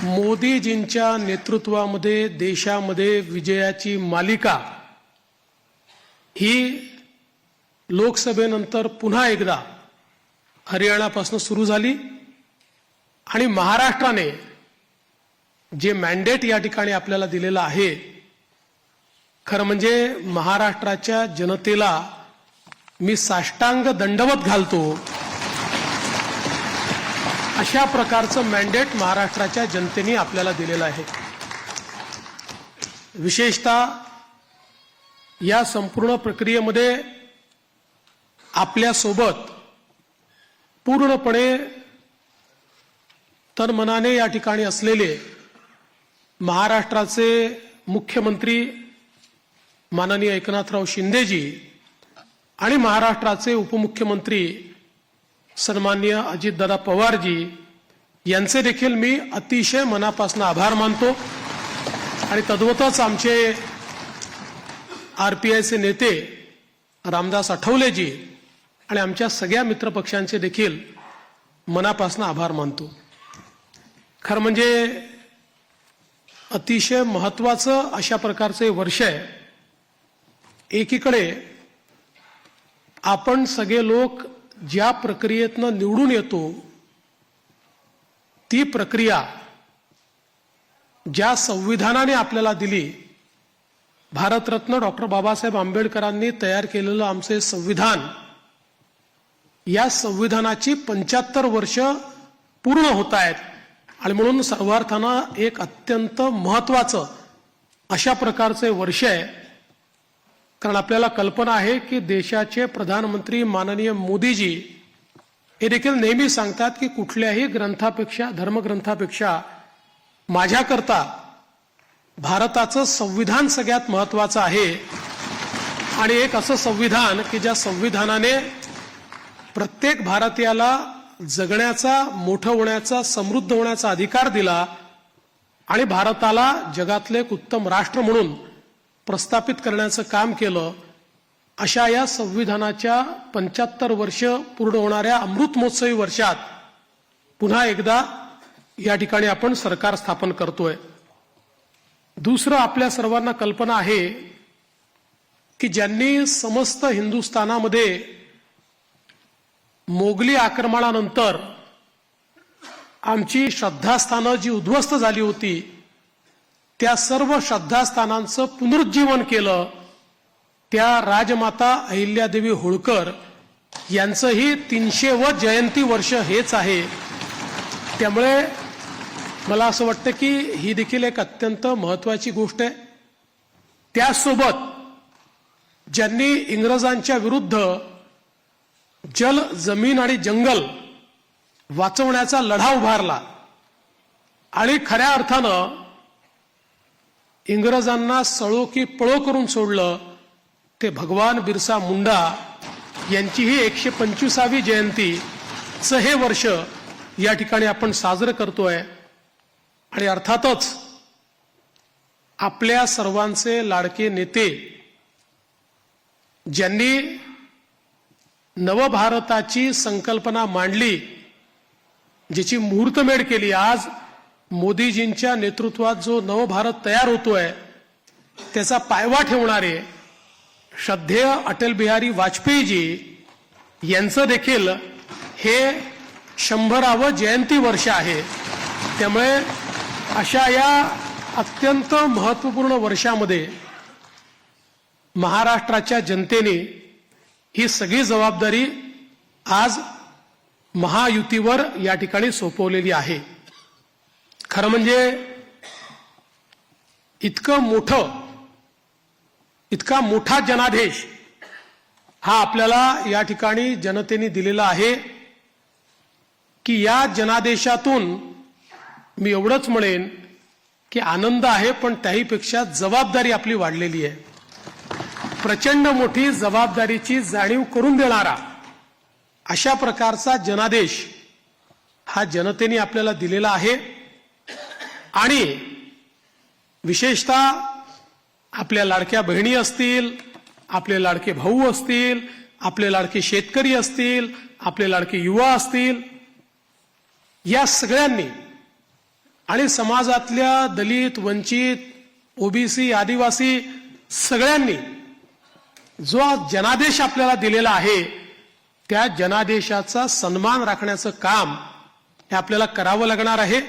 मोदीजींच्या नेतृत्वामध्ये देशामध्ये विजयाची मालिका ही लोकसभेनंतर पुन्हा एकदा हरियाणापासून सुरू झाली आणि महाराष्ट्राने जे मॅन्डेट या ठिकाणी आपल्याला दिलेलं आहे, खरं म्हणजे महाराष्ट्राच्या जनतेला मी साष्टांग दंडवत घालतो अशा प्रकारचं मॅन्डेट महाराष्ट्राच्या जनतेने आपल्याला दिलेलं आहे। विशेषतः या संपूर्ण प्रक्रियेमध्ये आपल्या सोबत पूर्णपणे तनमनाने या ठिकाणी असलेले महाराष्ट्राचे मुख्यमंत्री माननीय एकनाथराव शिंदेजी आणि महाराष्ट्राचे उपमुख्यमंत्री सन्माननीय अजितदादा पवारजी यांचे देखील मी अतिशय मनापासून आभार मानतो आणि तद्वतच आमचे आरपीआयचे नेते रामदास आठवलेजी आणि आमच्या सगळ्या मित्रपक्षांचे देखील मनापासून आभार मानतो। खरं म्हणजे अतिशय महत्त्वाचं अशा प्रकारचे वर्ष आहे। एकीकडे आपण सगळे लोक ज्या प्रक्रियेतनं निवडून येतो ती प्रक्रिया ज्या संविधानाने आपल्याला दिली, भारतरत्न डॉक्टर बाबासाहेब आंबेडकरांनी तयार केलेलं आमचे संविधान, या संविधानाची 75 वर्ष पूर्ण होत आहेत आणि म्हणून सर्वार्थानं एक अत्यंत महत्त्वाचं अशा प्रकारचे वर्ष आहे। कारण आपल्याला कल्पना आहे की देशाचे प्रधानमंत्री माननीय मोदीजी हे देखील नेहमी सांगतात की कुठल्याही ग्रंथापेक्षा, धर्मग्रंथापेक्षा माझ्याकरता भारताचं संविधान सगळ्यात महत्त्वाचं आहे आणि एक असं संविधान की ज्या संविधानाने प्रत्येक भारतीयाला जगण्याचा, मोठं होण्याचा, समृद्ध होण्याचा अधिकार दिला आणि भारताला जगातले एक उत्तम राष्ट्र म्हणून प्रस्थापित करण्याचं काम केलं। अशा या संविधानाच्या 75 वर्ष पूर्ण होणाऱ्या अमृत महोत्सवी वर्षात पुन्हा एकदा या ठिकाणी आपण सरकार स्थापन करतोय। दुसरं, आपल्या सर्वांना कल्पना आहे की ज्यांनी समस्त हिंदुस्थानामध्ये मोगली आक्रमणानंतर आमची श्रद्धास्थानं जी उद्ध्वस्त झाली होती त्या सर्व श्रद्धास्थानांचं पुनरुज्जीवन केलं, त्या राजमाता अहिल्यादेवी होळकर यांचंही 300वे जयंती वर्ष हेच आहे। त्यामुळे मला असं वाटतं की ही देखील एक अत्यंत महत्त्वाची गोष्ट आहे। त्यासोबत ज्यांनी इंग्रजांच्या विरुद्ध जल, जमीन आणि जंगल वाचवण्याचा लढा उभारला आणि खऱ्या अर्थानं इंग्रजांना सळो की पळो करून सोडलं, ते भगवान बिरसा मुंडा यांचीही 125वी जयंतीचं हे वर्ष या ठिकाणी आपण साजरं करतोय। आणि अर्थातच आपल्या सर्वांचे लाडके नेते ज्यांनी नवभारताची संकल्पना मांडली, ज्याची मुहूर्तमेढ केली, आज मोदीजींच्या नेतृत्वात जो नवभारत तयार होतोय त्याचा पायवा ठेवणारे श्रद्धेय अटल बिहारी वाजपेयीजी यांचं देखील हे 100वे जयंती वर्ष आहे। त्यामुळे अशा या अत्यंत महत्त्वपूर्ण वर्षामध्ये महाराष्ट्राच्या जनतेने ही सगळी जबाबदारी आज महायुतीवर या ठिकाणी सोपवलेली आहे। खरं म्हणजे इतका मोठा जनादेश हा आपल्याला या ठिकाणी जनतेने दिलेला आहे की या जनादेशातून मी एवढंच म्हणेन की आनंद आहे, पण त्याहीपेक्षा जबाबदारी आपली वाढलेली आहे। प्रचंड मोठी जबाबदारीची जाणीव करून देणारा अशा प्रकारचा जनादेश हा जनतेने आपल्याला दिलेला आहे। आणि विशेषतः आपल्या लाडक्या बहिणी असतील, आपले लाडके भाऊ असतील, आपले लाडके शेतकरी असतील, आपले लाडके युवा असतील, या सगळ्यांनी आणि समाजातल्या दलित, वंचित, ओबीसी, आदिवासी सगळ्यांनी जो जनादेश आपल्याला दिलेला आहे त्या जनादेशाचा सन्मान राखण्याचं काम हे आपल्याला करावं लागणार आहे.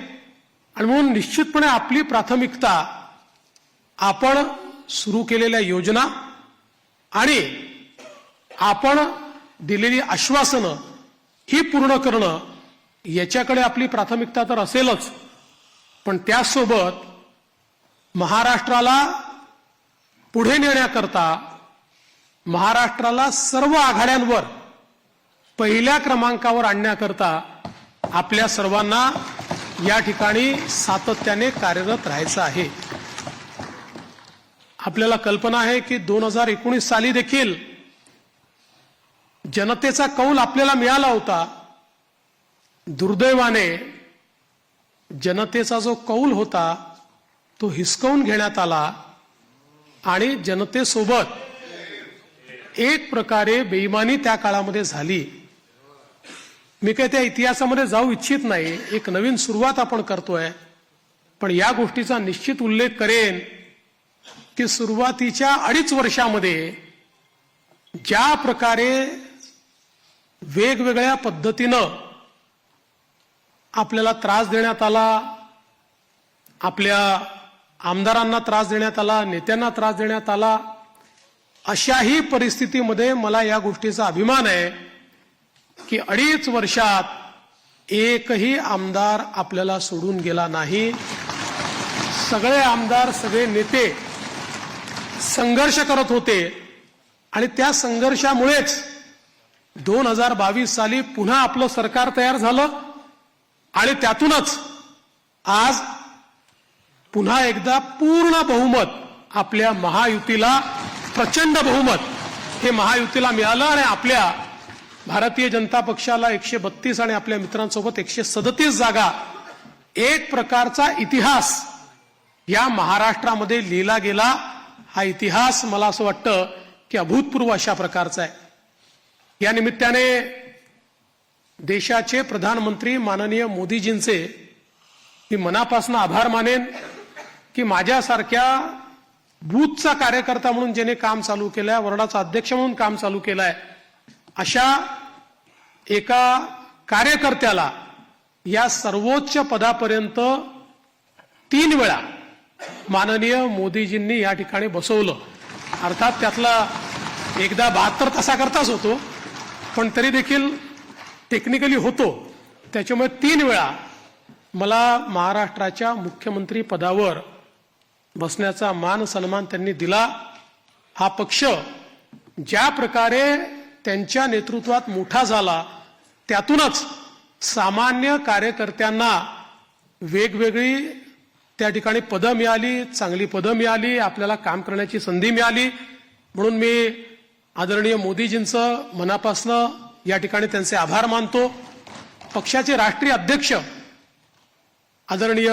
आणि म्हणून निश्चितपणे आपली प्राथमिकता आपण सुरू केलेल्या योजना आणि आपण दिलेली आश्वासनं ही पूर्ण करणं याच्याकडे आपली प्राथमिकता तर असेलच, पण त्यासोबत महाराष्ट्राला पुढे नेण्याकरता महाराष्ट्राला सर्व आघाड्यांवर पहिल्या क्रमांकावर आणण्याकरता आपल्या सर्वांना या ठिकाणी सातत्याने कार्यरत राहायचं आहे. आपल्याला कल्पना आहे की 2019 साली देखील जनतेचा कौल आपल्याला मिळाला होता. दुर्दैवाने जनतेचा जो कौल होता तो हिसकावून घेण्यात आला आणि जनतेसोबत एक प्रकारे बेईमानी त्या काळामध्ये झाली. मी काही त्या इतिहासामध्ये जाऊ इच्छित नाही, एक नवीन सुरुवात आपण करतोय, पण या गोष्टीचा निश्चित उल्लेख करेन की सुरुवातीच्या 2.5 वर्षामध्ये ज्या प्रकारे वेगवेगळ्या पद्धतीनं आपल्याला त्रास देण्यात आला, आपल्या आमदारांना त्रास देण्यात आला, नेत्यांना त्रास देण्यात आला, अशाही परिस्थितीमध्ये मला या गोष्टीचा अभिमान आहे की 2.5 वर्षात एकही आमदार आपल्याला सोडून गेला नाही. सगळे आमदार, सगळे नेते संघर्ष करत होते आणि त्या संघर्षामुळेच 2022 साली पुन्हा आपलं सरकार तयार झालं आणि त्यातूनच आज पुन्हा एकदा पूर्ण बहुमत आपल्या महायुतीला, प्रचंड बहुमत हे महायुतीला मिळालं आणि आपल्या भारतीय जनता पक्षाला 132 आणि आपल्या मित्रांसोबत 137 जागा, एक प्रकारचा इतिहास या महाराष्ट्रामध्ये लिहिला गेला. हा इतिहास मला असं वाटतं की अभूतपूर्व अशा प्रकारचा आहे. या निमित्ताने देशाचे प्रधानमंत्री माननीय मोदीजींचे मी मनापासून आभार मानेन की माझ्यासारख्या बूथचा कार्यकर्ता म्हणून ज्याने काम चालू केलंय, वॉर्डाचा अध्यक्ष म्हणून काम चालू केलंय, अशा एका कार्यकर्त्याला या सर्वोच्च पदापर्यंत 3 वेळा माननीय मोदीजींनी या ठिकाणी बसवलं. अर्थात त्यातला एकदा 72 तासाकरताच होतो, पण तरी देखील टेक्निकली होतो. त्याच्यामुळे 3 वेळा मला महाराष्ट्राच्या मुख्यमंत्री पदावर बसण्याचा मान सन्मान त्यांनी दिला. हा पक्ष ज्या प्रकारे त्यांच्या नेतृत्वात मोठा झाला त्यातूनच सामान्य कार्यकर्त्यांना वेगवेगळी त्या ठिकाणी पदं मिळाली, चांगली पदं मिळाली, आपल्याला काम करण्याची संधी मिळाली. म्हणून मी आदरणीय मोदीजींचं मनापासून या ठिकाणी त्यांचे आभार मानतो. पक्षाचे राष्ट्रीय अध्यक्ष आदरणीय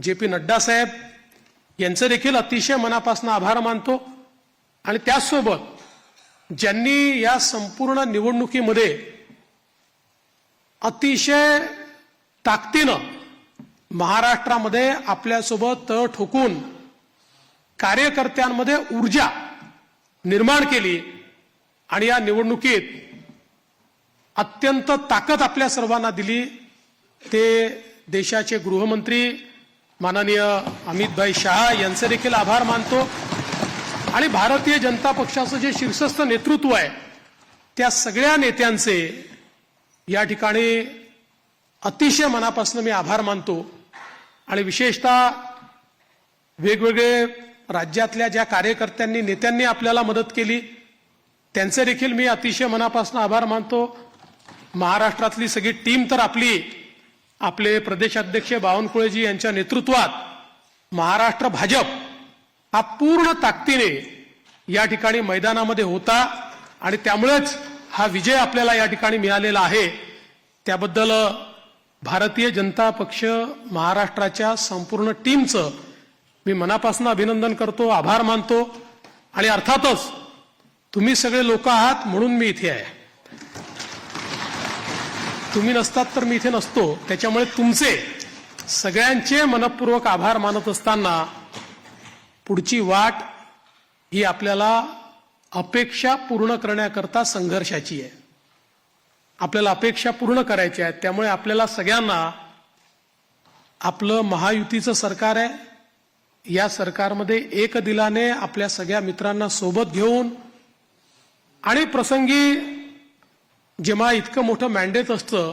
JP नड्डा साहेब यांचे देखील अतिशय मनापासून आभार मानतो. आणि त्याचसोबत ज्यांनी या संपूर्ण निवडणुकीमध्ये अतिशय ताकदीनं महाराष्ट्रामध्ये आपल्यासोबत तळ ठोकून कार्यकर्त्यांमध्ये ऊर्जा निर्माण केली आणि या निवडणुकीत अत्यंत ताकद आपल्या सर्वांना दिली, ते देशाचे गृहमंत्री माननीय अमितभाई शहा यांचे देखील आभार मानतो. आणि भारतीय जनता पक्षाचं जे शीर्षस्थ नेतृत्व आहे त्या सगळ्या नेत्यांचे या ठिकाणी अतिशय मनापासून मी आभार मानतो. आणि विशेषतः वेगवेगळे राज्यातल्या ज्या कार्यकर्त्यांनी, नेत्यांनी आपल्याला मदत केली त्यांचे देखील मी अतिशय मनापासून आभार मानतो. महाराष्ट्रातली सगळी टीम तर आपले प्रदेशाध्यक्ष बावनकुळेजी यांच्या नेतृत्वात महाराष्ट्र भाजप हा पूर्ण ताकदीने या ठिकाणी मैदानामध्ये होता आणि त्यामुळेच हा विजय आपल्याला या ठिकाणी मिळालेला आहे. त्याबद्दल भारतीय जनता पक्ष महाराष्ट्राच्या संपूर्ण टीमचं मी मनापासून अभिनंदन करतो, आभार मानतो. आणि अर्थातच तुम्ही सगळे लोक आहात म्हणून मी इथे आहे. तुम्ही नसतात तर मी इथे नसतो. त्याच्यामुळे तुमचे सगळ्यांचे मनपूर्वक आभार मानत असताना पुढची वाट ही आपल्याला अपेक्षा पूर्ण करण्याकरता संघर्षाची आहे. आपल्याला अपेक्षा पूर्ण करायच्या आहेत. त्यामुळे आपल्याला सगळ्यांना आपलं महायुतीचं सरकार आहे, या सरकारमध्ये एक दिलाने आपल्या सगळ्या मित्रांना सोबत घेऊन आणि प्रसंगी जेव्हा इतकं मोठं मॅन्डेट असतं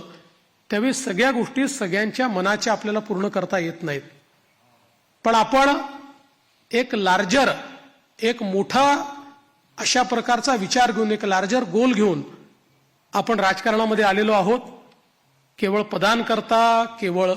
त्यावेळी सगळ्या गोष्टी सगळ्यांच्या मनाच्या आपल्याला पूर्ण करता येत नाहीत. पण आपण एक लार्जर, एक मोठा अशा प्रकारचा विचार घेऊन, एक लार्जर गोल घेऊन आपण राजकारणामध्ये आलेलो आहोत. केवळ पदांकरता, केवळ